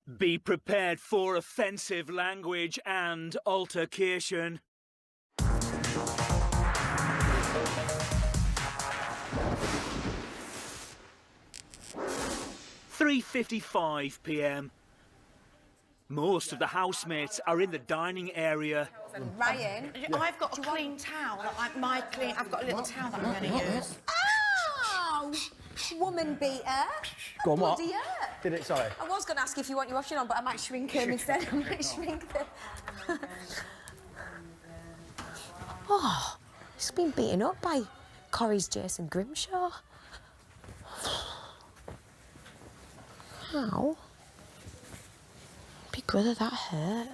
Be prepared for offensive language and altercation. 3:55 p.m. Most of the housemates are in the dining area. Ryan, I've got a clean towel. I've got a little towel that I'm going to use. Oh! Woman beater. Go on, what? Bloody hurt. Did it, sorry? I was going to ask if you want your washing on, but I might shrink them instead. I might shrink them. Oh, it's been beaten up by Corrie's Jason Grimshaw. How? Big brother, that hurt.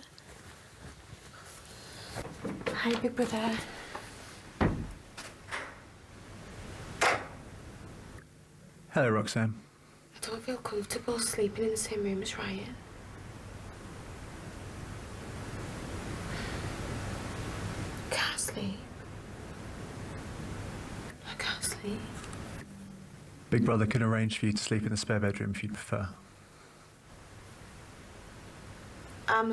Hi, big brother. Hello, Roxanne. I don't feel comfortable sleeping in the same room as Ryan. I can't sleep. I can't sleep. Big Brother can arrange for you to sleep in the spare bedroom if you'd prefer. I'm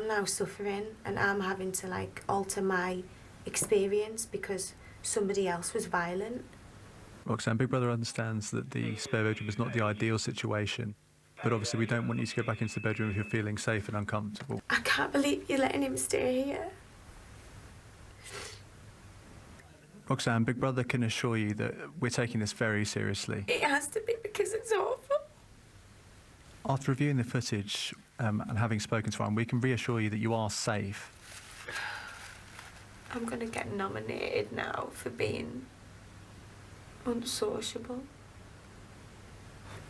now suffering and I'm having to, alter my experience because somebody else was violent. Roxanne, Big Brother understands that the spare bedroom is not the ideal situation, but obviously we don't want you to go back into the bedroom if you're feeling safe and uncomfortable. I can't believe you're letting him stay here. Roxanne, Big Brother can assure you that we're taking this very seriously. It has to be because it's awful. After reviewing the footage and having spoken to Ryan, we can reassure you that you are safe. I'm going to get nominated now for being unsociable.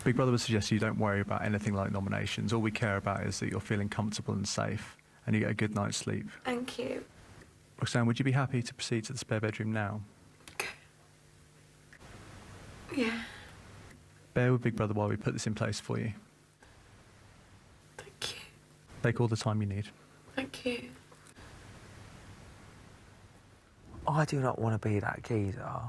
Big Brother would suggest you don't worry about anything like nominations. All we care about is that you're feeling comfortable and safe and you get a good night's sleep. Thank you. Roxanne, would you be happy to proceed to the spare bedroom now? Yeah. Bear with Big Brother while we put this in place for you. Thank you. Take all the time you need. Thank you. I do not want to be that geezer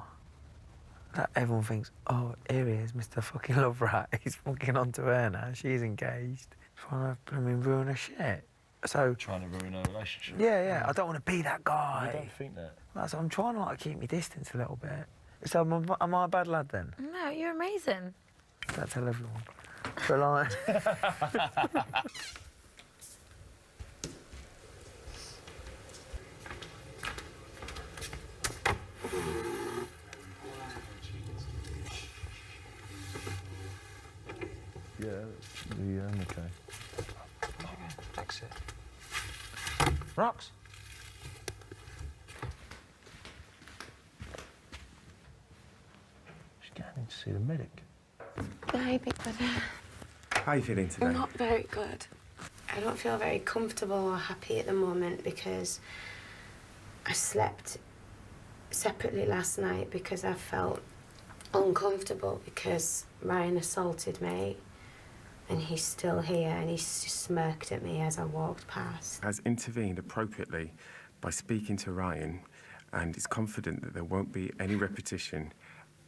that everyone thinks, oh, here he is, Mr. fucking Love Rat. He's fucking onto her now. She's engaged. Trying to ruin her shit. So Trying to ruin our relationship. yeah, I don't want to be that guy. I don't think that. So I'm trying to keep my distance a little bit. So am I a bad lad then? No, you're amazing. Don't tell everyone. For lying. Yeah, okay. Fix it. Rox? She's getting in to see the medic. Hi, Big Brother. How are you feeling today? I'm not very good. I don't feel very comfortable or happy at the moment because I slept separately last night because I felt uncomfortable because Ryan assaulted me and he's still here and he's just smirked at me as I walked past. Has intervened appropriately by speaking to Ryan and is confident that there won't be any repetition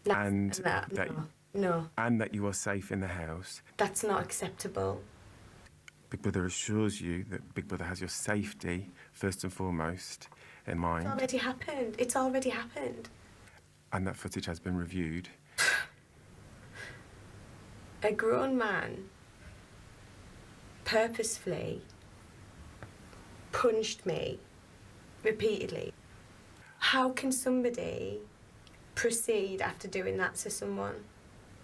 and that you are safe in the house. That's not acceptable. Big Brother assures you that Big Brother has your safety first and foremost in mind. It's already happened. It's already happened. And that footage has been reviewed. A grown man purposefully punched me repeatedly. How can somebody proceed after doing that to someone?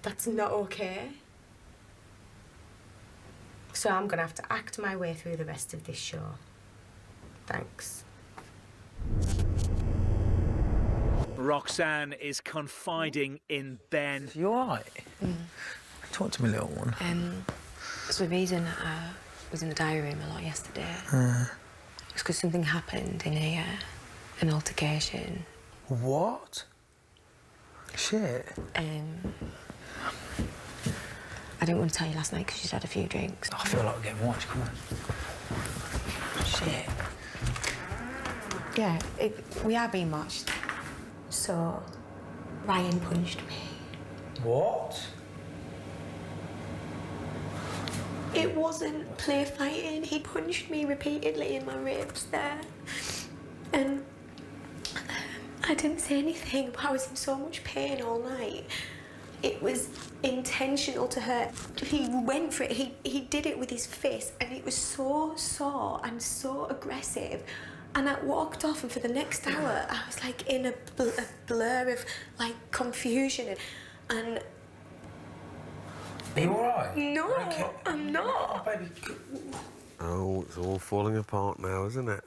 That's not okay. So I'm going to have to act my way through the rest of this show. Thanks. Roxanne is confiding in Ben. You all right? Talk to me, little one. It's the reason I was in the diary room a lot yesterday. It's because something happened in here, an altercation. What? Shit. I didn't want to tell you last night because you'd had a few drinks. I feel like we're getting watched, come on. Shit. Yeah, we are being watched. So, Ryan punched me. What? It wasn't play fighting. He punched me repeatedly in my ribs there. And I didn't say anything, but I was in so much pain all night. It was intentional to hurt. He went for it. He did it with his fist, and it was so sore and so aggressive. And I walked off, and for the next hour, I was like in a blur of like confusion and. Are you alright? No, Okay. I'm not. Oh, baby. Oh, it's all falling apart now, isn't it?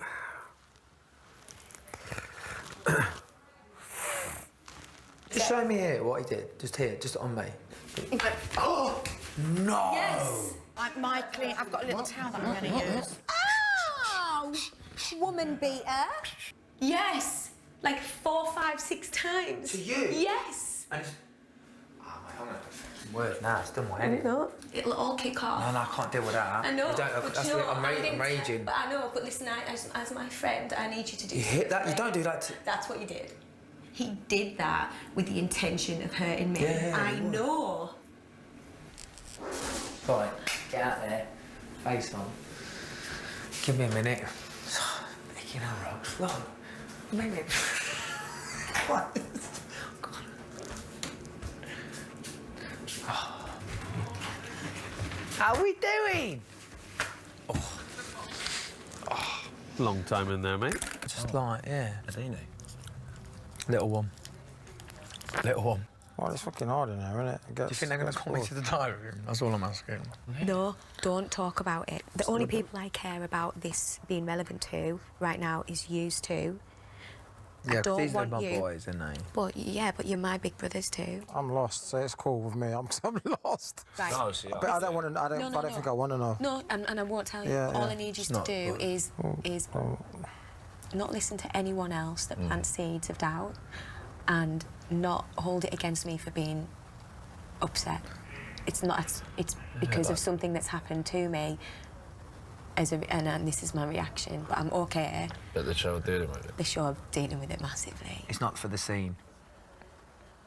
Just show me here what he did. Just here, just on me. Oh no! Yes. I've got a little towel that I'm going to use. Oh, woman beater. Yes, like 4, 5, 6 times. To you? Yes. And just... Oh, mate, I'm gonna fucking words now. It's done my head in. No, it'll all kick off. No, I can't deal with that. I know. You don't, but that's you know, I'm raging. But I know. But listen, as my friend, I need you to do. You hit that? You don't do that to... That's what you did. He did that with the intention of hurting me. Yeah, I know. Right, get out there. Face on. Give me a minute. Making a rocks. Look. A minute. What? Oh. How are we doing? Long time in there, mate. Just like, yeah. Adini. Little one. Little one. Well, it's fucking hard in there, isn't it? Do you think they're going to call me to the diary room? That's all I'm asking. No, don't talk about it. The only people I care about this being relevant to right now is yous two. Yeah, I don't these are want my you. boys, aren't they? But yeah, but you're my big brothers too. I'm lost, so it's cool with me. I'm lost. Right. No, see, But I don't want to. I don't think I want to know. No, and I won't tell you. Yeah, All yeah. I need you It's to not do good. is not listen to anyone else that plants seeds of doubt, and not hold it against me for being upset. It's not. It's because of something that's happened to me. And this is my reaction, but I'm okay. But the show dealing with it. The show dealing with it massively. It's not for the scene.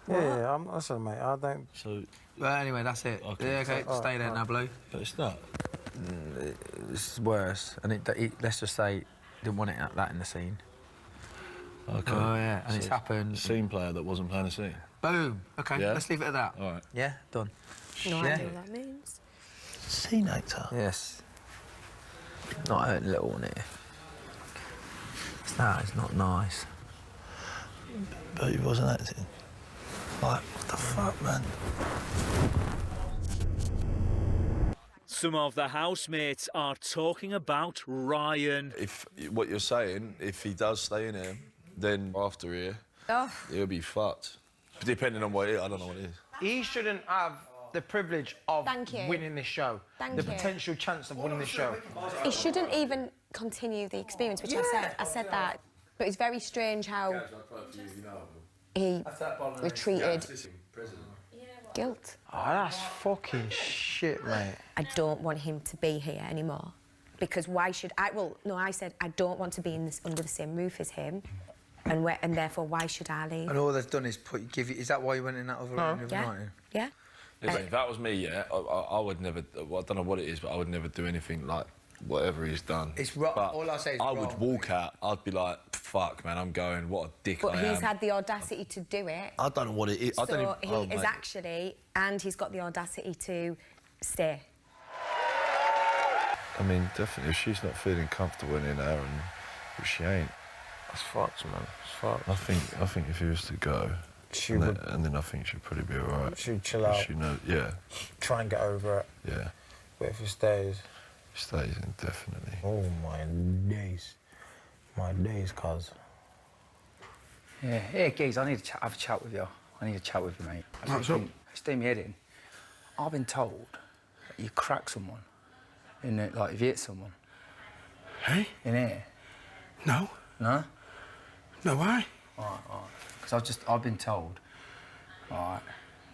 Yeah, listen, mate. I don't. So, Well, anyway, that's it. Okay. Yeah, okay, stay there now, Blue. but it's not. It's worse, and let's just say, didn't want it that in the scene. Okay. Oh, yeah, and So it's happened. Scene player that wasn't playing a scene. Boom. Okay, Yeah? let's leave it at that. All right. Yeah, done. No Yeah. idea what that means. Scene actor. Yes. Not hurting little one here. That is not nice. But he wasn't acting. Like, what the fuck, man? Some of the housemates are talking about Ryan. If what you're saying, if he does stay in here, then after here, he'll be fucked. Depending on what it is, I don't know what it is. He shouldn't have the privilege of Thank you. winning this show. Thank the you. potential chance of winning this show. It shouldn't even continue the experience, which I said. I said that. But it's very strange how he retreated guilt. Oh, that's fucking shit, mate. I don't want him to be here anymore. Because why should I? Well, no, I said I don't want to be under the same roof as him. And therefore, why should I leave? And all they've done is give you... Is that why you went in that other room the other Yeah. night? Yeah. Listen, if that was me, yeah, I would never. Well, I don't know what it is, but I would never do anything like whatever he's done. It's wrong. But All I say is I wrong. would walk out. I'd be like, "Fuck, man, I'm going. What a dick But I am." he's had the audacity to do it. I don't know what it is. I don't So even. he is actually, and he's got the audacity to stay. I mean, definitely, if she's not feeling comfortable in there, and if she ain't, It's fucked, man. It's fucked. I think if he was to go, She and, would. and then I think she'd probably be all right. She'd chill out. She knows, yeah, Try and get over it. yeah. But if it stays, Stays indefinitely. oh my days, cuz. Yeah, hey, geez, I need to have a chat with you. I need to chat with you, mate. It's doing me head in. I've been told that you crack someone, in it, like if you hit someone. Hey? In here. No. No? No, why? All right. Because I've been told, right,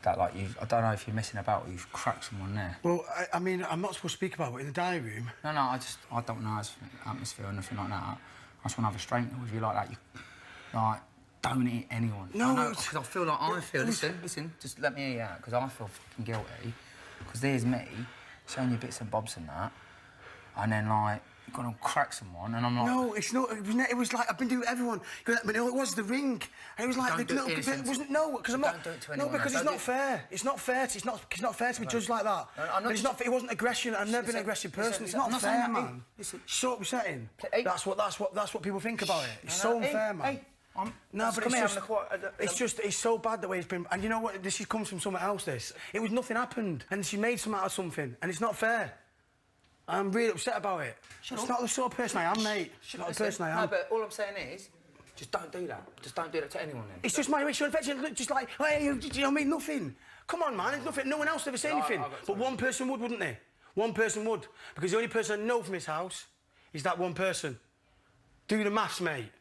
that like I don't know if you're messing about or you've cracked someone there. Well, I mean, I'm not supposed to speak about it in the diary room. No, I don't know his atmosphere or nothing like that. I just want to have a straight with you like that. You, like, don't hit anyone. No, because I feel like Listen, just let me hear you out, because I feel fucking guilty. Because there's me, showing you bits and bobs and that, and then, like, gonna crack someone, and I'm like... No, it's not. It was like, I've been doing it with everyone. But it was the ring. And it was like... Don't do it it wasn't... No, because I'm not... Don't do it to anyone. No, because it's not fair. It's not fair. It's not fair to be judged like that. But it's not... It wasn't aggression. I've never been an aggressive person. It's not fair, man. It's so upsetting. That's what people think about it. It's so unfair, man. No, but it's so bad the way it's been. And you know what? This comes from somewhere else, this. It was nothing happened. And she made something out of something. And it's not fair. I'm really upset about it. It's not the sort of person I am, mate. It's not the person I am. No, but all I'm saying is, just don't do that. Just don't do that to anyone, then. It's just my way of affection. Just like, hey, you know what I mean? Nothing. Come on, man. It's nothing. No one else ever say anything. But one person would, wouldn't they? One person would. Because the only person I know from this house is that one person. Do the maths, mate.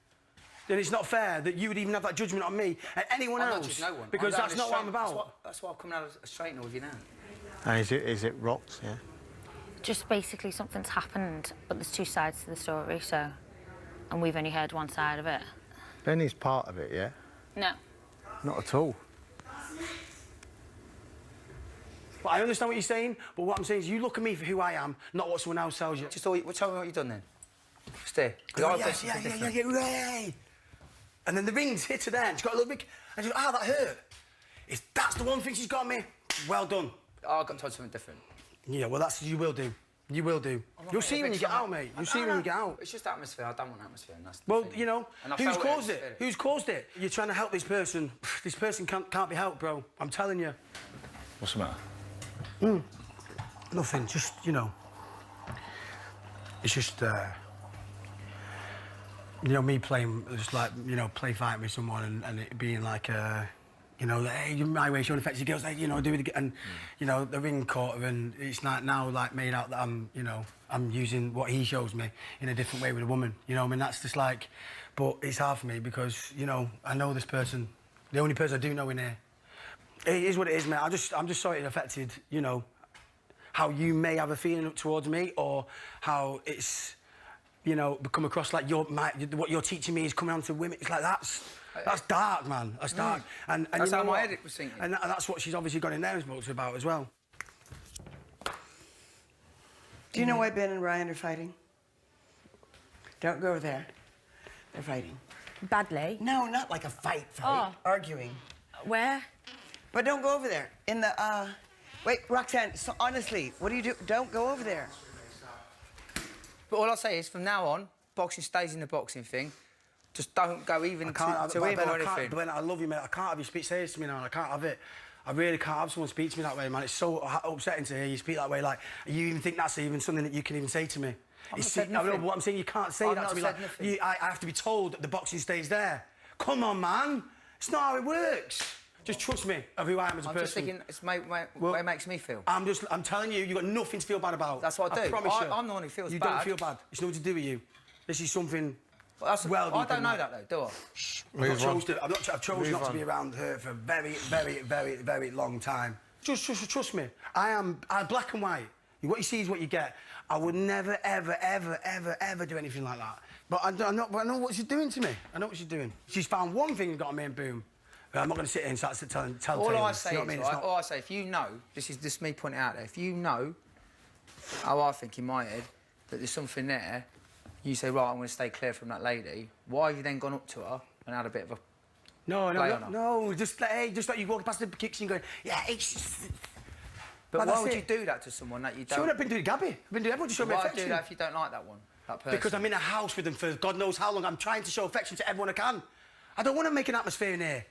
Then it's not fair that you would even have that judgment on me and anyone else. Not just no one. Because that's not what I'm about. That's why I'm coming out of a straightener with you now. And is it Rox, yeah? Just basically something's happened, but there's two sides to the story, so... And we've only heard one side of it. Benny's part of it, yeah? No. Not at all. But I understand what you're saying, but what I'm saying is you look at me for who I am, not what someone else tells you. Tell me what you've done then. Stay. Yeah. And then the ring's hit her there, and she's got a little bit... And she goes, that hurt. That's the one thing she's got me. Well done. I got told something different. Yeah, well, you will do. You will do. You'll see when you get out, mate. You'll see when you get out. It's just atmosphere. I don't want atmosphere. And that's well, thing. You know, who's caused it? Who's caused it? You're trying to help this person. This person can't be helped, bro. I'm telling you. What's the matter? Nothing. Just, you know. It's just, you know, me playing, just like, you know, play fighting with someone and it being like, you know, hey, my way, showing affection. Girls, like, you know, do it again. And, you know, the ring caught her and it's like now, like, made out that I'm, you know, I'm using what he shows me in a different way with a woman. You know, I mean, that's just like... But it's hard for me because, you know, I know this person. The only person I do know in here. It is what it is, mate. I'm just sorry it affected, you know, how you may have a feeling towards me or how it's, you know, come across like what you're teaching me is coming on to women. It's like, that's dark, man. That's dark. And that's you know how my edit was thinking. And that's what she's obviously got in there and spoke to about as well. Do you know why Ben and Ryan are fighting? Don't go there. They're fighting. Badly? No, not like a fight. Arguing. Where? But don't go over there. In the, Wait, Roxanne, so honestly, what do you do? Don't go over there. But all I'll say is, from now on, boxing stays in the boxing thing. Just don't go even to him or anything. Ben, I love you, mate. I can't have you speak serious to me now. I can't have it. I really can't have someone speak to me that way, man. It's so upsetting to hear you speak that way. Like, you even think that's even something that you can even say to me. I've not said nothing. I know, what I'm saying, you can't say that to me. Like, I have to be told that the boxing stays there. Come on, man. It's not how it works. Just trust me of who I am as a person. I'm just thinking, it's what it makes me feel. I'm telling you, you've got nothing to feel bad about. That's what I do. I promise you. I'm the one who feels bad. You don't feel bad. It's nothing to do with you. This is something... Well, I don't know that, though, do I? I've chosen not to be around her for a very, very, very, very long time. Just trust me. I'm black and white. What you see is what you get. I would never, ever, ever, ever, ever do anything like that. But I know what she's doing to me. I know what she's doing. She's found one thing and got on me and boom. I'm not going to sit here and start tell all I say is, right, all I say, if you know, this is just me pointing out there, if you know how I think in my head that there's something there, you say, right, I'm going to stay clear from that lady. Why have you then gone up to her and had a bit of a No, just like you walk past the kitchen going, yeah, it's... But why would you do that to someone that you don't... Sure, I've been doing Gabby. I've been doing everyone to show me affection. Why do that if you don't like that one, that person? Because I'm in a house with them for God knows how long. I'm trying to show affection to everyone I can. I don't want to make an atmosphere in here.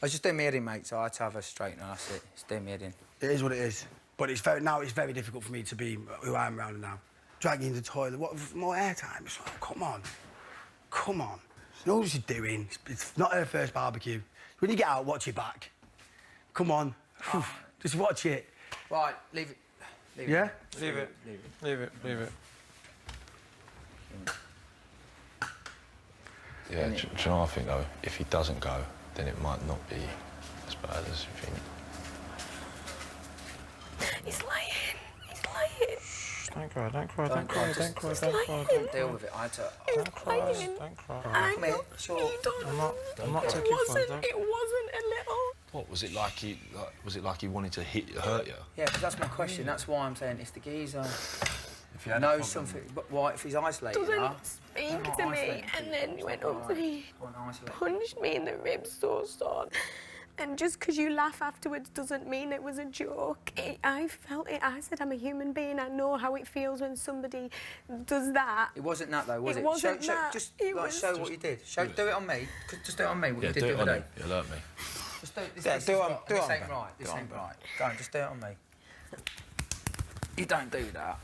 I was just doing my head in, mate, so I had to have a straightener, that's it. It's doing my head in. It is what it is. But it's very difficult for me to be who I am around now. Dragging you into the toilet, what, more airtime? It's like, come on. Come on. She knows what she's doing. It's not her first barbecue. When you get out, watch your back. Come on. Just watch it. Right, leave it. Yeah? Leave it. Yeah, do you know what I think, though? If he doesn't go, then it might not be as bad as you think. He's lying. He's lying. Don't cry. Deal with it. I had to... Don't cry. I'm not taking fun. It wasn't a little. What was it like? Was it like he wanted to hurt you? Yeah, because that's my question. That's why I'm saying if the geezer knows something, but why if he's isolated? Doesn't speak to me, and then he went up to me, punched me in the ribs so hard. And just because you laugh afterwards doesn't mean it was a joke. I felt it. I said, I'm a human being. I know how it feels when somebody does that. It wasn't that, though, was it? It wasn't that. Just show what you did. Do it on me. Just do it on me, what you did do the it other on day. you. Alert me. Just do this. Yeah, This do it ain't on right. This ain't right. Go on, just do it on me. You don't do that.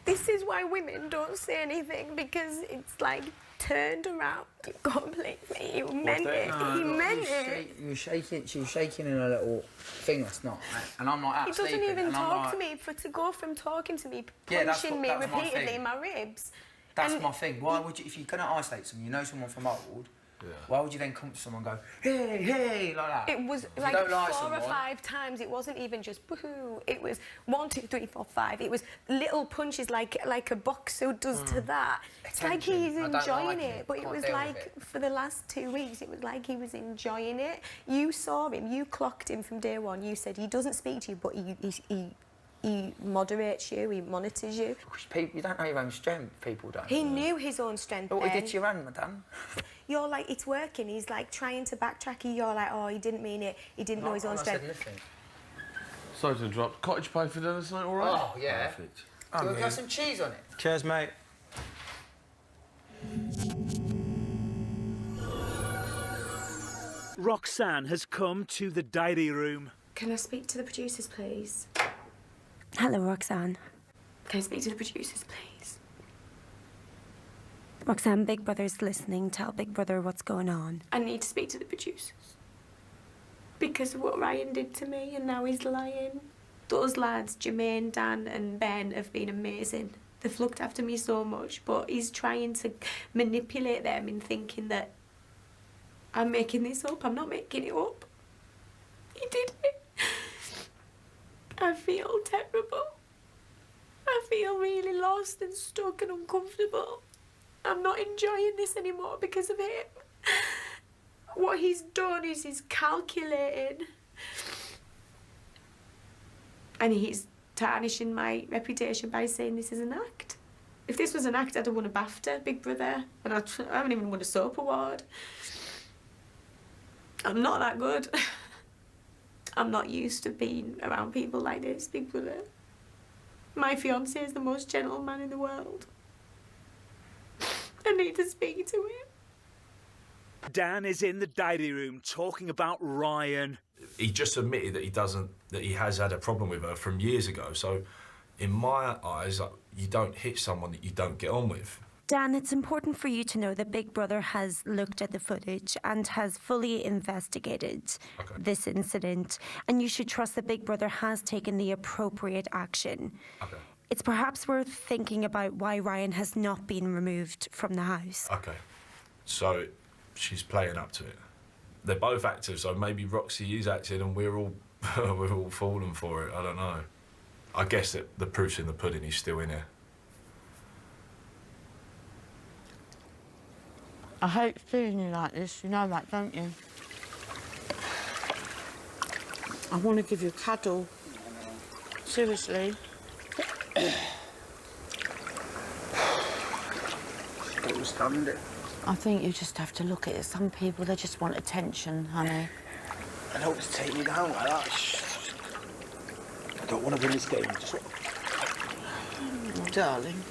This is why women don't say anything, because it's like turned around completely. He meant it. He meant it. You were shaking. She was shaking in a little thing last night, and I'm like, He doesn't even talk to me. To go from talking to me, punching me repeatedly in my ribs. That's my thing. Why would you, if you're going to isolate someone, you know someone from old, why would you then come to someone and go, hey, hey, like that? It was like 4 or 5 times. It wasn't even just boo-hoo. It was 1, 2, 3, 4, 5. It was little punches like a boxer does to that. It's like he's enjoying it. But it was like, for the last 2 weeks, it was like he was enjoying it. You saw him. You clocked him from day one. You said he doesn't speak to you, but he moderates you, he monitors you. People, you don't know your own strength, people don't. He knew his own strength. But what he did to your hand, madame? You're like, it's working. He's like trying to backtrack you. You're like, oh, he didn't mean it. He didn't know his own strength. Sorry to interrupt. Cottage pie for dinner tonight, all right? Oh, yeah. Perfect. Do you want to have some cheese on it? Cheers, mate. Roxanne has come to the diary room. Can I speak to the producers, please? Hello, Roxanne. Can I speak to the producers, please? Roxanne, Big Brother's listening. Tell Big Brother what's going on. I need to speak to the producers. Because of what Ryan did to me, and now he's lying. Those lads, Jermaine, Dan and Ben, have been amazing. They've looked after me so much, but he's trying to manipulate them in thinking that I'm making this up. I'm not making it up. He did it. I feel terrible. I feel really lost and stuck and uncomfortable. I'm not enjoying this anymore because of him. What he's done is he's calculating. And he's tarnishing my reputation by saying this is an act. If this was an act, I'd have won a BAFTA, Big Brother. And I haven't even won a soap award. I'm not that good. I'm not used to being around people like this, Big Brother. My fiancé is the most gentle man in the world. I need to speak to him. Dan is in the diary room talking about Ryan. He just admitted that he has had a problem with her from years ago. So, in my eyes, you don't hit someone that you don't get on with. Dan, it's important for you to know that Big Brother has looked at the footage and has fully investigated this incident, and you should trust that Big Brother has taken the appropriate action. Okay. It's perhaps worth thinking about why Ryan has not been removed from the house. Okay. So, she's playing up to it. They're both actors, so maybe Roxy is acting and we're all we're all falling for it. I don't know. I guess that the proof's in the pudding. He's still in here. I hate seeing you like this, you know that, don't you? I want to give you a cuddle. Seriously. Don't stand it. I think you just have to look at it. Some people, they just want attention, honey. I don't want to take you down like that. I don't want to win this game. Darling.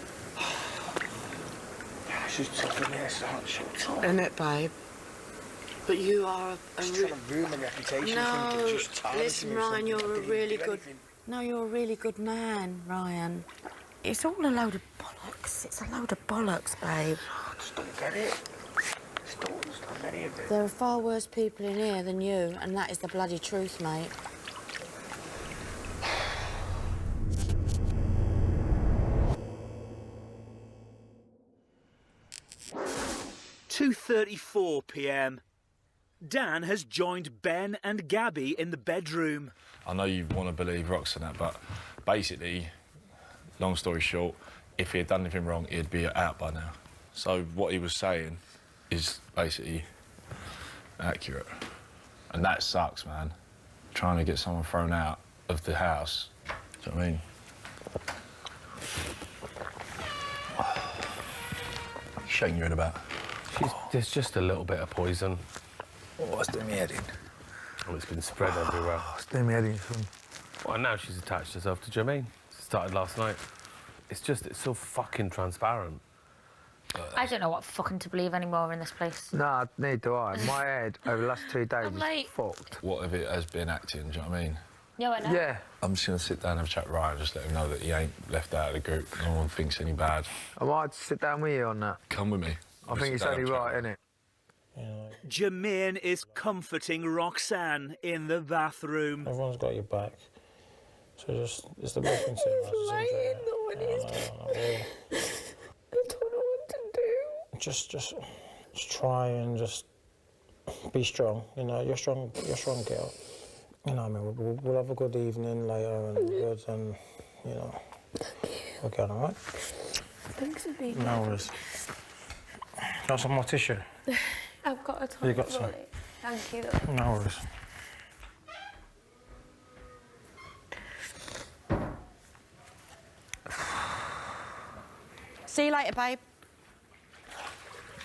She's tough in this, aren't she? Isn't it, babe? But you are Just trying to ruin my reputation. No, just tarnish listen, me or Ryan, something. you're a I didn't really do good... anything. No, you're a really good man, Ryan. It's all a load of bollocks. It's a load of bollocks, babe. I just don't get it. Just don't understand any of it. There are far worse people in here than you, and that is the bloody truth, mate. (2:34 p.m). Dan has joined Ben and Gabby in the bedroom. I know you want to believe Roxanne, but basically, long story short, if he had done anything wrong, he'd be out by now. So what he was saying is basically accurate. And that sucks, man. Trying to get someone thrown out of the house. Do you know what I mean? What are you shaking your head about? There's just a little bit of poison. Oh, it's doing me head in. Oh, it's been spread everywhere. It's doing me head in, son. Well, now she's attached herself to Jermaine. It started last night. It's so fucking transparent. I don't know what fucking to believe anymore in this place. Nah, neither do I. My head over the last 2 days I'm is late. fucked. What if it has been acting, do you know what I mean? Yeah, I know. Yeah. I'm just going to sit down and have a chat with Ryan, just let him know that he ain't left out of the group. No one thinks any bad. I might sit down with you on that. Come with me. I think it's only right, isn't it? Jermaine is comforting Roxanne in the bathroom. Everyone's got your back. So it's the best thing to do. Ryan, no one is. I don't know what to do. Just try and just be strong. You know, you're strong girl. You know what I mean? We'll have a good evening later and good and, you know. Okay, all right? Thanks for being No worries. Got some more tissue? I've got a ton. You got some? Thank you, though. No worries. See you later, babe.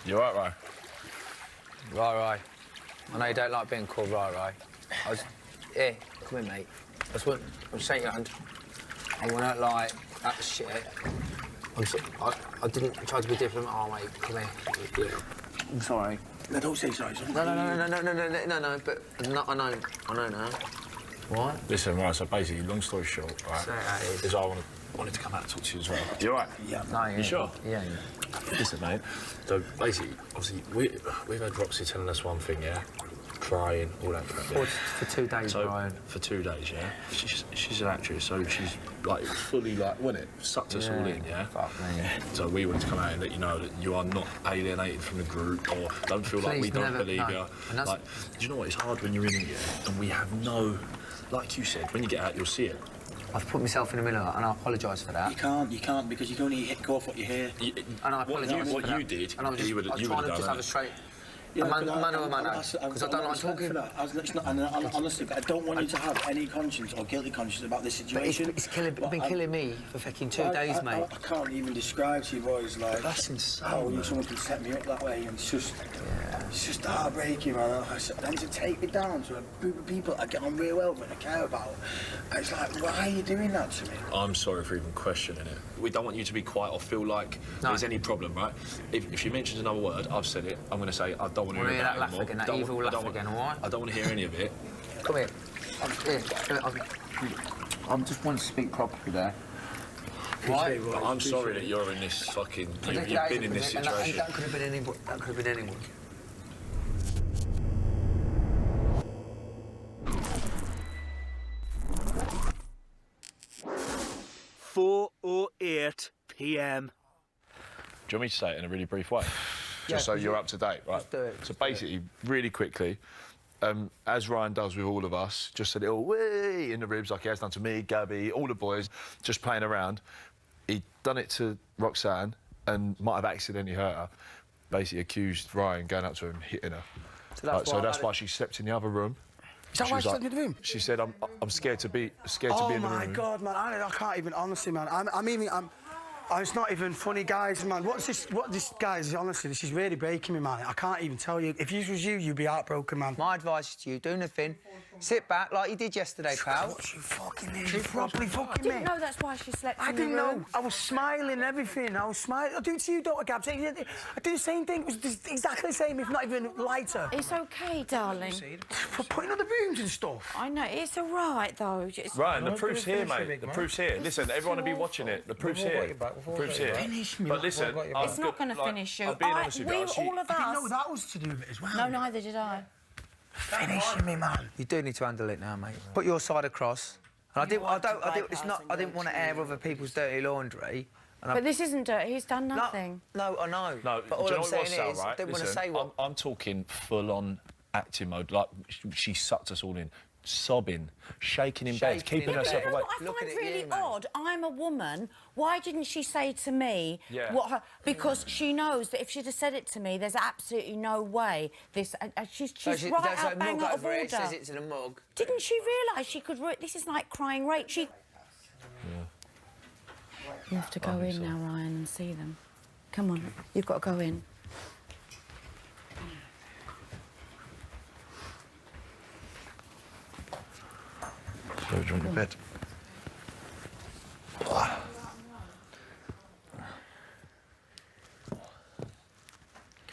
You all right, Ryan? Right. I know you don't like being called right. Yeah, come in, mate. I'm shaking your hand. I want to, like, that shit. I didn't try to be different. Oh, mate, come here. I'm sorry. No, don't say sorry. No, but I know now. What? Listen, right, so basically, long story short, right, Say how it is. is I wanted to come out and talk to you as well. You all right? Yeah. No, yeah. You sure? Yeah. Listen, mate, so basically, obviously, we've had Roxy telling us one thing, yeah? Crying, all that crap. Yeah? For 2 days, So, Brian. for 2 days, yeah? She's an actress, so she's, like, fully, like, wasn't it? Sucked us all in, yeah? Fuck me. So we wanted to come out and let you know that you are not alienated from the group or don't feel like we Please, don't never, believe no. you. And that's- Like, do you know what? It's hard when you're in here and we have no... Like you said, when you get out, you'll see it. I've put myself in the middle of that, and I apologise for that. You can't, because you can only go off what you hear. And I apologise for What that. you did, and I was you would have trying to done just have a it. straight... Yeah, a man or a man, because I don't like respect talking. for that. Honestly, I don't want you to have any conscience or guilty conscience about this But situation. it's been killing me for fucking 2 days, mate. I can't even describe to you boys like That's insane, how man. someone can set me up that way, and it's just heartbreaking, man. And to take me down to a group of people I get on real well with and I care about. And it's like, why are you doing that to me? I'm sorry for even questioning it. We don't want you to be quiet or feel like there's any problem, right? If she mentions another word, I've said it, I'm going to say I don't want to hear that that laugh anymore. again, that evil laugh again, all right? I don't want to hear any of it. Come here. I just want to speak properly there. Why? I'm sorry that you're in this fucking... You've been in this situation. That could have been anyone. That could have been anyone. 4:08 p.m. Do you want me to say it in a really brief way? Yeah, Just so you're up to date, right? Let's do it. So basically, really quickly, as Ryan does with all of us, just a little wee in the ribs like he has done to me, Gabby, all the boys, just playing around. He'd done it to Roxanne and might have accidentally hurt her. Basically accused Ryan going up to her and hitting her. So that's why she slept in the other room. Is that why she slept in the room? She said, I'm scared to be in the room. Oh my God, man! I can't even, honestly, man. It's not even funny, guys, man. What this, guys, honestly, this is really breaking me, man. I can't even tell you. If this was you, you'd be heartbroken, man. My advice to you, do nothing. Sit back like you did yesterday, pal. What you fucking did? You properly fucking I didn't know that's why she slept I in the didn't room. know. I was smiling and everything. I was smiling. I do it to you, Dr. Gabs. I do the same thing. It was just exactly the same, if not even lighter. It's okay, darling. For putting on the rooms and stuff. I know, it's all right, though. Just... Ryan, the proof's here, mate. The proof's here. Listen, everyone will be watching it. The proof's here. The proof's here. Finish me. But listen, It's not going to finish you. I'm being honest with you. All of us. I didn't know that was to do with it as well. No, neither did I. Finishing me, man. You do need to handle it now, mate. Put your side across. And I didn't want to air other people's dirty laundry. But this isn't dirty. He's done nothing. No, I know. No, but all do you I'm know saying what, Sal, is, I didn't want to say one. I'm talking full-on acting mode. Like, she sucked us all in. sobbing, shaking in bed, keeping herself awake. What I find really odd, I'm a woman, why didn't she say to me what her... Because she knows that if she'd have said it to me, there's absolutely no way this... she's right out, bang out of order. It says it's in a mug. Didn't she realise she could... This is like crying rape. She... You have to go in now, Ryan, and see them. Come on, you've got to go in. So do you want your bed?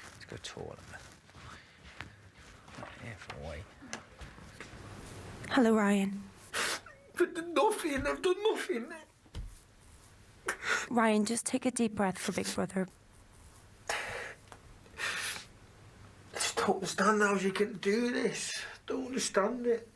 Let's go toilet. Not here for a week. Hello, Ryan. But nothing, I've done nothing. Ryan, just take a deep breath for Big Brother. I just don't understand how you can do this. Don't understand it.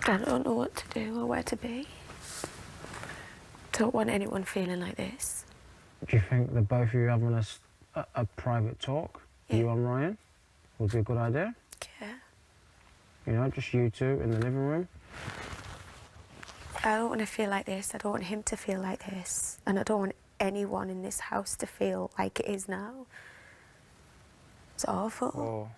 I don't know what to do or where to be. Don't want anyone feeling like this. Do you think that both of you having a private talk, you and Ryan, would be a good idea? Yeah. You know, just you two in the living room? I don't want to feel like this. I don't want him to feel like this. And I don't want anyone in this house to feel like it is now. It's awful. Oh.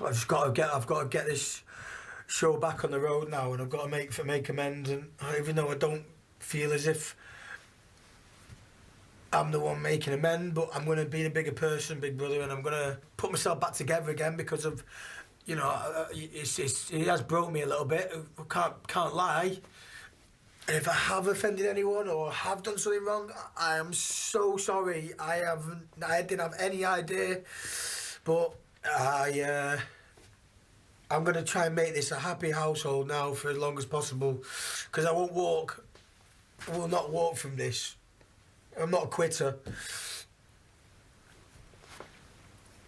I've got to get this show back on the road now, and I've got to make amends. And even though I don't feel as if I'm the one making amends, but I'm going to be the bigger person, Big Brother, and I'm going to put myself back together again because of, you know, it has broke me a little bit. I can't lie. And if I have offended anyone or have done something wrong, I am so sorry. I didn't have any idea, but. I'm going to try and make this a happy household now for as long as possible, because I will not walk from this. I'm not a quitter.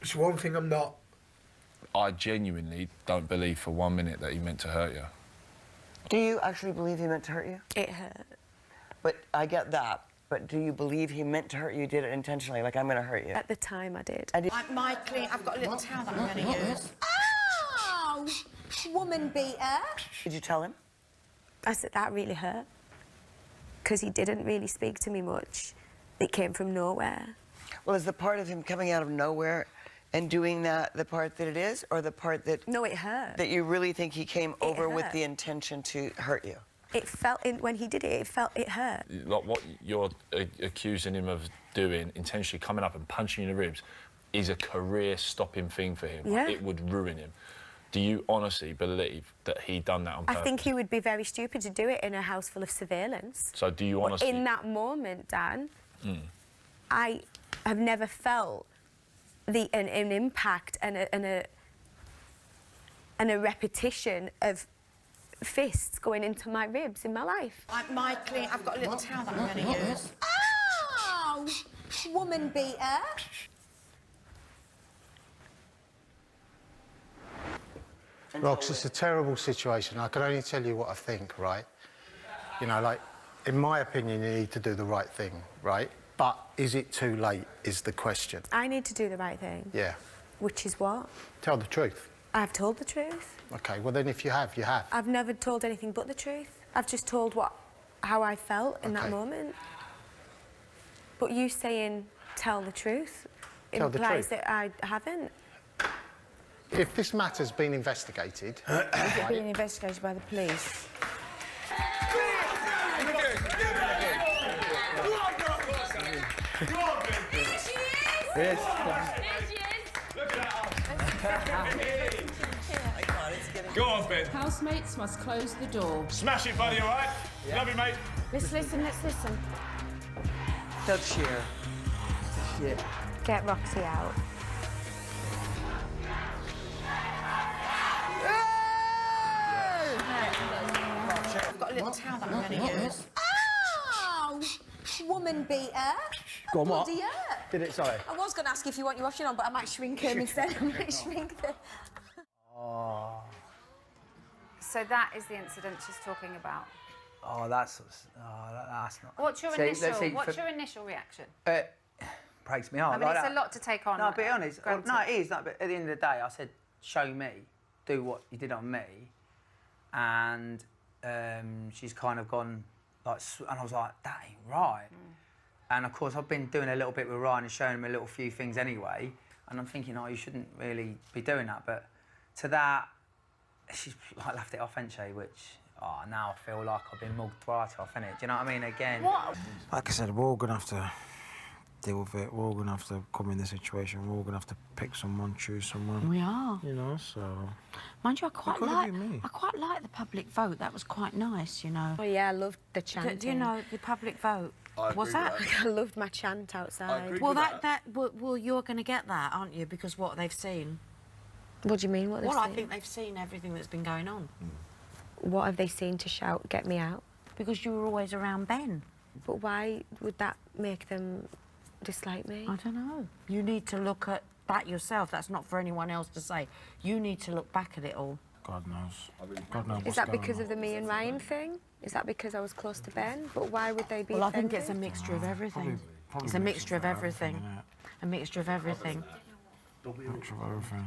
It's one thing I'm not. I genuinely don't believe for 1 minute that he meant to hurt you. Do you actually believe he meant to hurt you? It hurt. But I get that. But do you believe he meant to hurt you, did it intentionally, like I'm going to hurt you? At the time, I did. I've got a little towel that I'm going to use. Oh! Woman beater. Did you tell him? I said, that really hurt. Because he didn't really speak to me much. It came from nowhere. Well, is the part of him coming out of nowhere and doing that the part that it is, or the part that... No, it hurt. That you really think he came over with the intention to hurt you? It felt, when he did it, it hurt. Like what you're accusing him of doing, intentionally coming up and punching you in the ribs, is a career-stopping thing for him. Yeah. It would ruin him. Do you honestly believe that he done that on purpose? I think he would be very stupid to do it in a house full of surveillance. So do you honestly... In that moment, Dan, I have never felt an impact and a repetition of fists going into my ribs in my life. I've got a little towel that I'm going to use. Oh! Woman beater. Rox, it's a terrible situation. I can only tell you what I think, right? You know, like, in my opinion, you need to do the right thing, right? But is it too late, is the question. I need to do the right thing. Yeah. Which is what? Tell the truth. I've told the truth. OK, well, then if you have, you have. I've never told anything but the truth. I've just told how I felt in that moment. But you saying, tell the truth, implies that I haven't. If this matter's been investigated... Is it being investigated by the police? Yes. Go on, Ben. Housemates must close the door. Smash it, buddy, all right? Yeah. Love you, mate. Let's listen. That's sheer. Get Roxy out. I've got a little towel that I'm going to use. Oh! woman beater. Go on, what? Bloody hurt. Did it, sorry? I was going to ask if you want your washing on, but I might shrink him instead. I might shrink them. Oh. So that is the incident she's talking about. Oh, that's not... What's your initial reaction? Breaks me heart. I mean, like it's that. a lot to take on. No, be honest. Granted. No, it is. No, but at the end of the day, I said, show me. Do what you did on me. And she's kind of gone, like... And I was like, that ain't right. And, of course, I've been doing a little bit with Ryan and showing him a little few things anyway. And I'm thinking, oh, you shouldn't really be doing that. But to that, she's like laughed it off, hasn't she? Which, oh, now I feel like I've been mugged right off, innit? Do you know what I mean? Again. What? Like I said, we're all going to have to deal with it. We're all going to have to come in the situation. We're all going to have to pick someone, choose someone. We are. You know, so... Mind you, I quite could've like the public vote. That was quite nice, you know. Oh, yeah, I loved the chanting. Do you know, the public vote? What's that? I loved my chant outside. Well, well, you're going to get that, aren't you? Because what they've seen. What do you mean, what they've Well, seen? I think they've seen everything that's been going on. What have they seen to shout, get me out? Because you were always around Ben. But why would that make them dislike me? I don't know. You need to look at that yourself. That's not for anyone else to say. You need to look back at it all. God knows. God knows Is that because of the me and Ryan thing? Is that because I was close to Ben? But why would they be Well, I think offended? it's a mixture of everything. Probably It's a mixture of everything. A mixture of everything. Mixture of everything.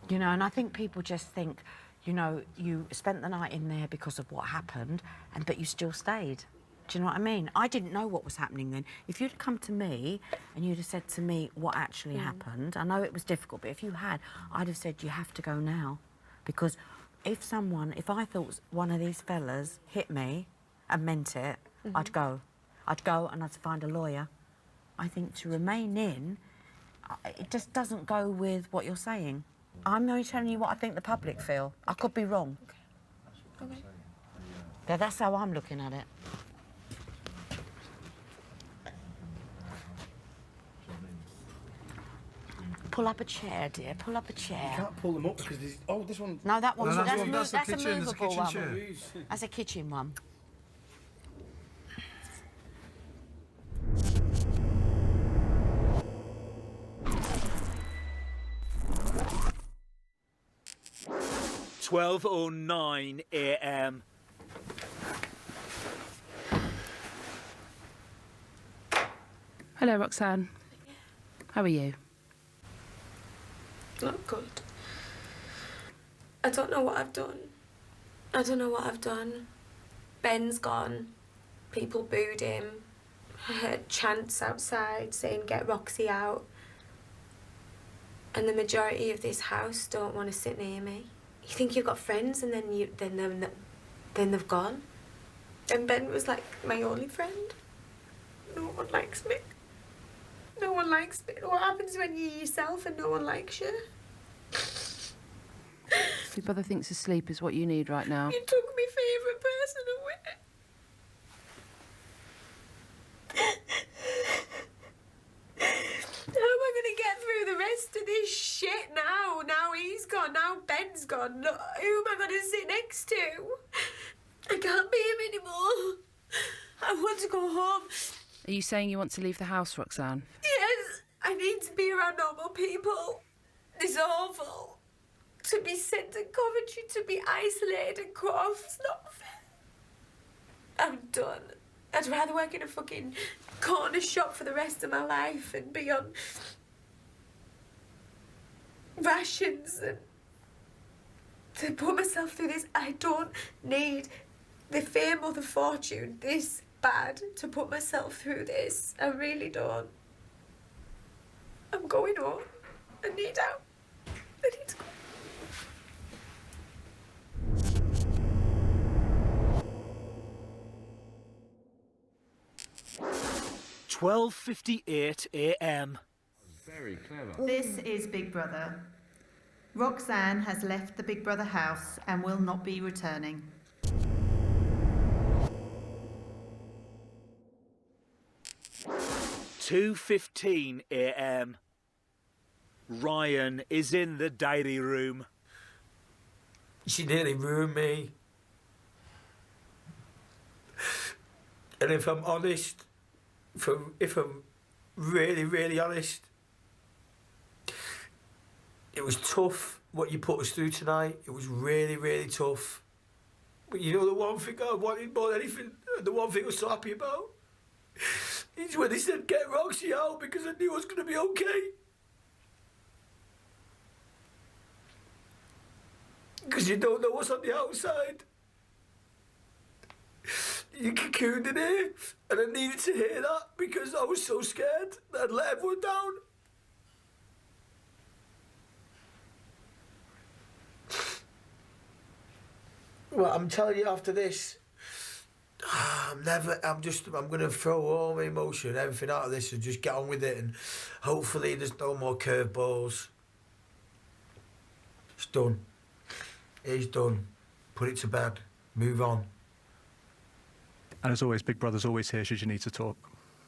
You know, and I think people just think, you know, you spent the night in there because of what happened, but you still stayed. Do you know what I mean? I didn't know what was happening then. If you'd come to me and you'd have said to me what actually happened, I know it was difficult, but if you had, I'd have said, you have to go now. Because if I thought one of these fellas hit me and meant it, I'd go. I'd go and I'd find a lawyer. I think to remain in, it just doesn't go with what you're saying. I'm only telling you what I think the public feel. I could be wrong. Okay. Yeah, that's how I'm looking at it. Pull up a chair, dear. Pull up a chair. You can't pull them up because there's... Oh, this one... No, that one's... No, that's the kitchen, a movable one. chair. That's a kitchen one. $12:09 a.m. Hello, Roxanne. How are you? Not good. I don't know what I've done. I don't know what I've done. Ben's gone. People booed him. I heard chants outside saying, get Roxy out. And the majority of this house don't want to sit near me. You think you've got friends and then they've gone? And Ben was like my only friend. No one likes me. No one likes me. What happens when you're yourself and no one likes you? Your brother thinks asleep is what you need right now. You took my favourite person away. How am I going to get through the rest of this shit now? Now he's gone, now Ben's gone. Who am I going to sit next to? I can't be him anymore. I want to go home. Are you saying you want to leave the house, Roxanne? Yes, I need to be around normal people. It's awful. To be sent to Coventry, to be isolated and cut off, it's not fair. I'm done. I'd rather work in a fucking corner shop for the rest of my life and be on rations and to put myself through this. I don't need the fame or the fortune this bad to put myself through this. I really don't. I'm going home. I need out. I need to go. 12:58 a.m. Very clever. This is Big Brother. Roxanne has left the Big Brother house and will not be returning. $2:15 a.m. Ryan is in the diary room. She nearly ruined me. And if I'm honest, if I'm really, really honest, it was tough what you put us through tonight. It was really, really tough. But you know, the one thing I wanted more than anything, the one thing I was so happy about, is when they said get Roxy out because I knew I was going to be okay. Because you don't know what's on the outside. You cocooned in here, and I needed to hear that because I was so scared that I'd let everyone down. Well, I'm telling you after this, I'm going to throw all my emotion, everything out of this and just get on with it, and hopefully there's no more curveballs. It's done. It's done. Put it to bed. Move on. And as always, Big Brother's always here should you need to talk.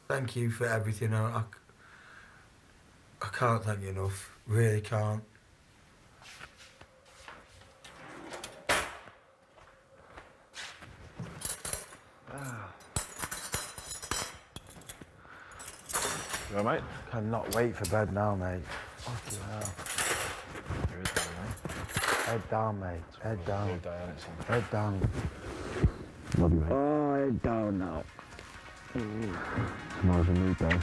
Thank you for everything. I can't thank you enough. Really can't. You all right, mate? Cannot wait for bed now, mate. Fucking hell. Head down, mate. Head down. Head down. Love you, mate. Oh, head down now. Tomorrow's a new day.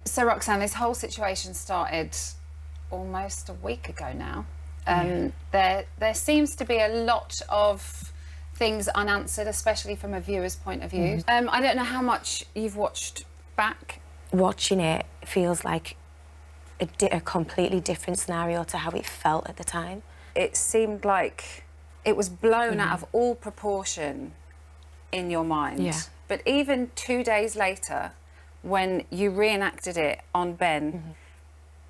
So, Roxanne, this whole situation started almost a week ago now. There seems to be a lot of things unanswered, especially from a viewer's point of view. I don't know how much you've watched back. Watching it feels like a completely different scenario to how it felt at the time. It seemed like it was blown out of all proportion in your mind. Yeah. But even 2 days later, when you reenacted it on Ben,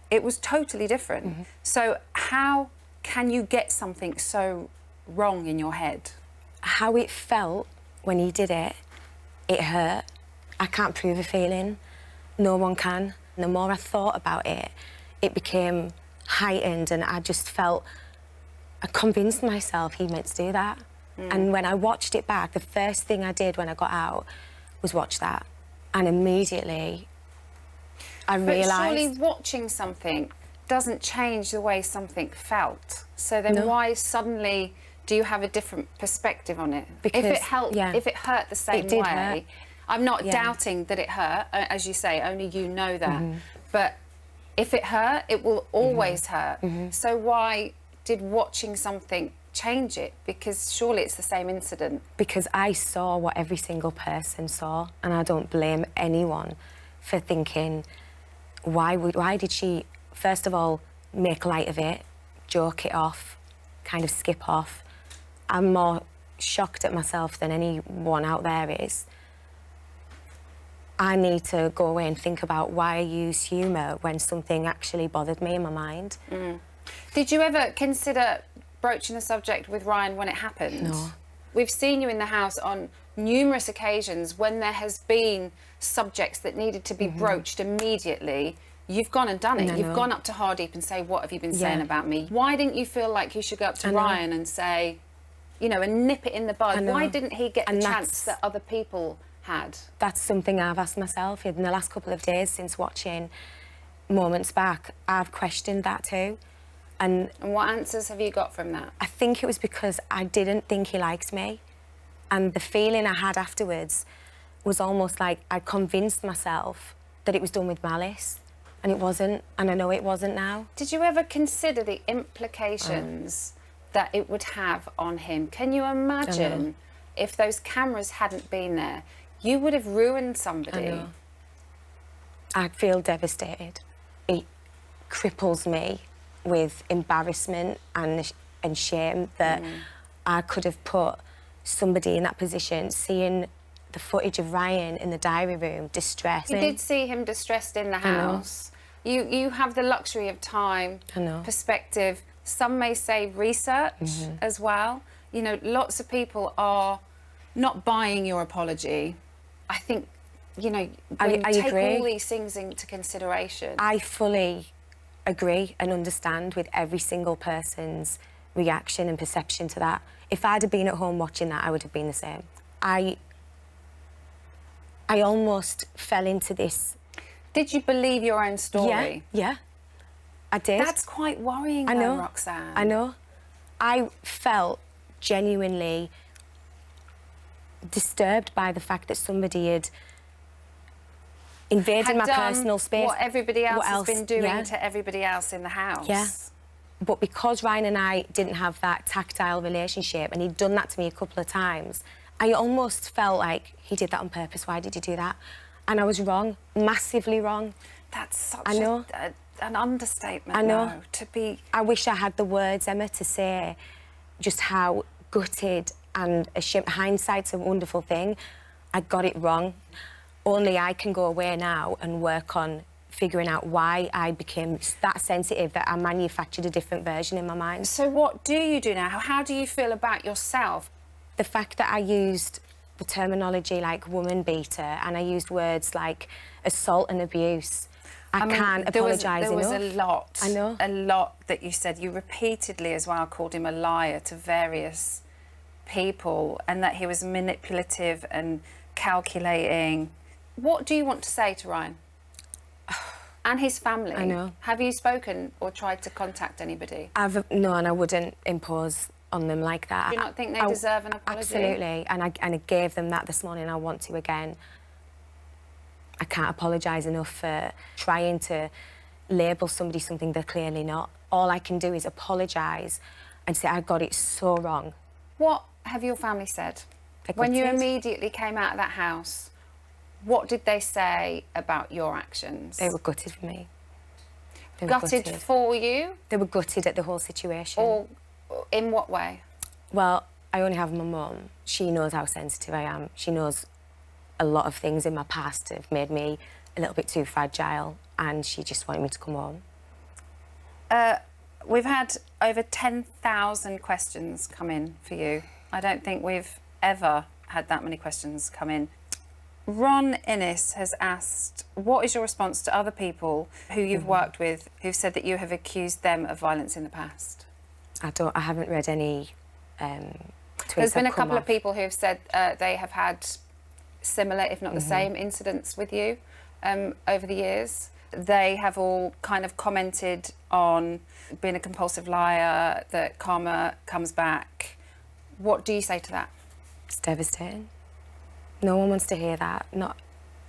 it was totally different. So how can you get something so wrong in your head? How it felt when he did it, it hurt. I can't prove a feeling. No one can. And the more I thought about it, it became heightened, and I just felt, I convinced myself he meant to do that. And when I watched it back, the first thing I did when I got out was watch that. And immediately I realised... But surely watching something doesn't change the way something felt. So then why suddenly do you have a different perspective on it? Because, if it helped, if it hurt the same It did way, hurt. I'm not doubting that it hurt, as you say, only you know that. But if it hurt, it will always hurt. So why did watching something change it? Because surely it's the same incident. Because I saw what every single person saw, and I don't blame anyone for thinking, why did she, first of all, make light of it, joke it off, kind of skip off? I'm more shocked at myself than anyone out there is. I need to go away and think about why I use humour when something actually bothered me in my mind. Did you ever consider broaching the subject with Ryan when it happened? No. We've seen you in the house on numerous occasions when there has been subjects that needed to be broached immediately. You've gone and done it. You've gone up to Hardeep and say, what have you been saying about me? Why didn't you feel like you should go up to Ryan and say, you know, and nip it in the bud? Why didn't he get the chance that other people had? That's something I've asked myself in the last couple of days since watching Moments Back. I've questioned that too. And what answers have you got from that? I think it was because I didn't think he liked me. And the feeling I had afterwards was almost like I convinced myself that it was done with malice. And it wasn't, and I know it wasn't now. Did you ever consider the implications that it would have on him? Can you imagine if those cameras hadn't been there? You would have ruined somebody. I know. I feel devastated. It cripples me with embarrassment and shame that I could have put somebody in that position, seeing the footage of Ryan in the diary room, distressed. You did see him distressed in the house. You have the luxury of time, perspective. Some may say research as well. You know, lots of people are not buying your apology. I think, you know, when you take all these things into consideration. I fully agree and understand with every single person's reaction and perception to that. If I'd have been at home watching that, I would have been the same. I I almost fell into this. Did you believe your own story? Yeah, I did. That's quite worrying, I know, though, Roxanne. I know. I felt genuinely disturbed by the fact that somebody had invaded my personal space. What everybody else has been doing yeah. to everybody else in the house. Yeah. But because Ryan and I didn't have that tactile relationship, and he'd done that to me a couple of times, I almost felt like he did that on purpose. Why did he do that? And I was wrong, massively wrong. That's such I know. an understatement. I know. Though, to be. I wish I had the words, Emma, to say just how gutted and ashamed. Hindsight's a wonderful thing. I got it wrong. Only I can go away now and work on figuring out why I became that sensitive that I manufactured a different version in my mind. So what do you do now? How do you feel about yourself? The fact that I used the terminology like woman beater and I used words like assault and abuse, I mean, can't apologise enough. There was a lot. I know. A lot that you said. You repeatedly as well called him a liar to various people and that he was manipulative and calculating. What do you want to say to Ryan? And his family? I know. Have you spoken or tried to contact anybody? No, and I wouldn't impose on them like that. Do you not think they deserve an apology? Absolutely, and I gave them that this morning. I want to again. I can't apologise enough for trying to label somebody something they're clearly not. All I can do is apologise and say I got it so wrong. What have your family said? When you immediately came out of that house, what did they say about your actions? They were gutted for me. They were gutted for you? They were gutted at the whole situation. Or in what way? Well, I only have my mum. She knows how sensitive I am. She knows a lot of things in my past have made me a little bit too fragile, and she just wanted me to come home. We've had over 10,000 questions come in for you. I don't think we've ever had that many questions come in. Ron Innes has asked, what is your response to other people who you've worked with who've said that you have accused them of violence in the past? I haven't read any tweets. There's been a couple of people who have said they have had similar, if not the same, incidents with you over the years. They have all kind of commented on being a compulsive liar, that karma comes back. What do you say to that? It's devastating. No one wants to hear that, not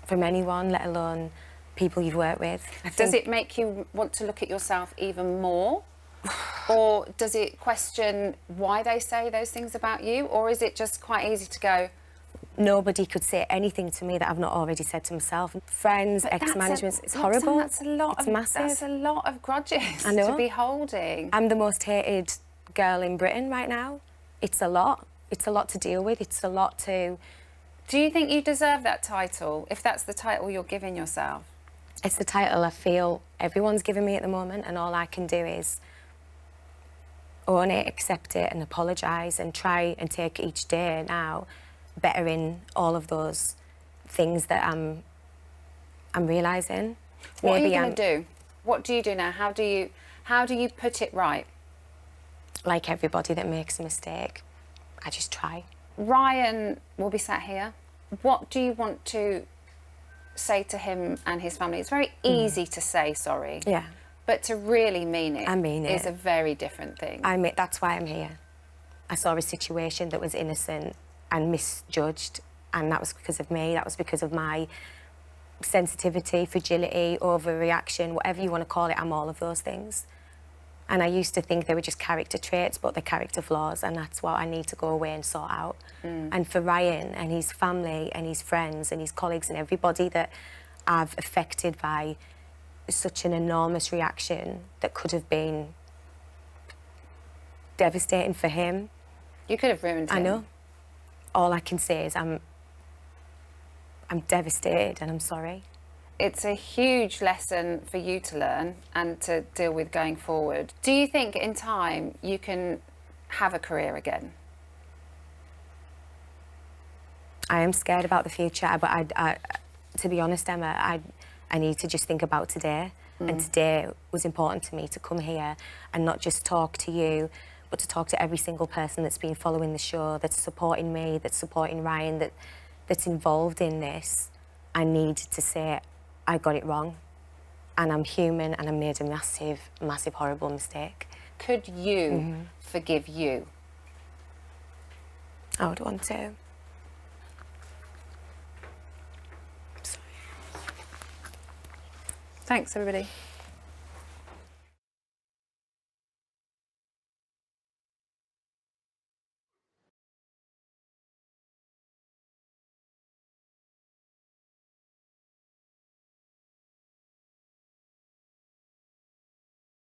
from anyone, let alone people you've worked with. Does it make you want to look at yourself even more? Or does it question why they say those things about you? Or is it just quite easy to go, nobody could say anything to me that I've not already said to myself. Friends, ex-managements, it's horrible. That's a lot. It's massive. That's a lot of grudges I know. to be holding. I'm the most hated girl in Britain right now. It's a lot. It's a lot to deal with. It's a lot to... Do you think you deserve that title, if that's the title you're giving yourself? It's the title I feel everyone's giving me at the moment, and all I can do is own it, accept it and apologise and try and take each day now bettering all of those things that I'm realising. What are you going to do? What do you do now? How do you put it right? Like everybody that makes a mistake, I just try. Ryan will be sat here. What do you want to say to him and his family? It's very easy to say sorry. Yeah. But to really mean it, is a very different thing. That's why I'm here. I saw a situation that was innocent and misjudged, and that was because of me. That was because of my sensitivity, fragility, overreaction, whatever you want to call it. I'm all of those things. And I used to think they were just character traits, but they're character flaws, and that's what I need to go away and sort out. And for Ryan and his family and his friends and his colleagues and everybody that I've affected by such an enormous reaction that could have been devastating for him. You could have ruined him. I know. All I can say is I'm devastated and I'm sorry. It's a huge lesson for you to learn and to deal with going forward. Do you think in time you can have a career again? I am scared about the future, but to be honest, Emma, I need to just think about today. And today was important to me to come here and not just talk to you, but to talk to every single person that's been following the show, that's supporting me, that's supporting Ryan, that's involved in this. I need to say I got it wrong and I'm human and I made a massive, massive, horrible mistake. Could you forgive you? I would want to. Thanks, everybody.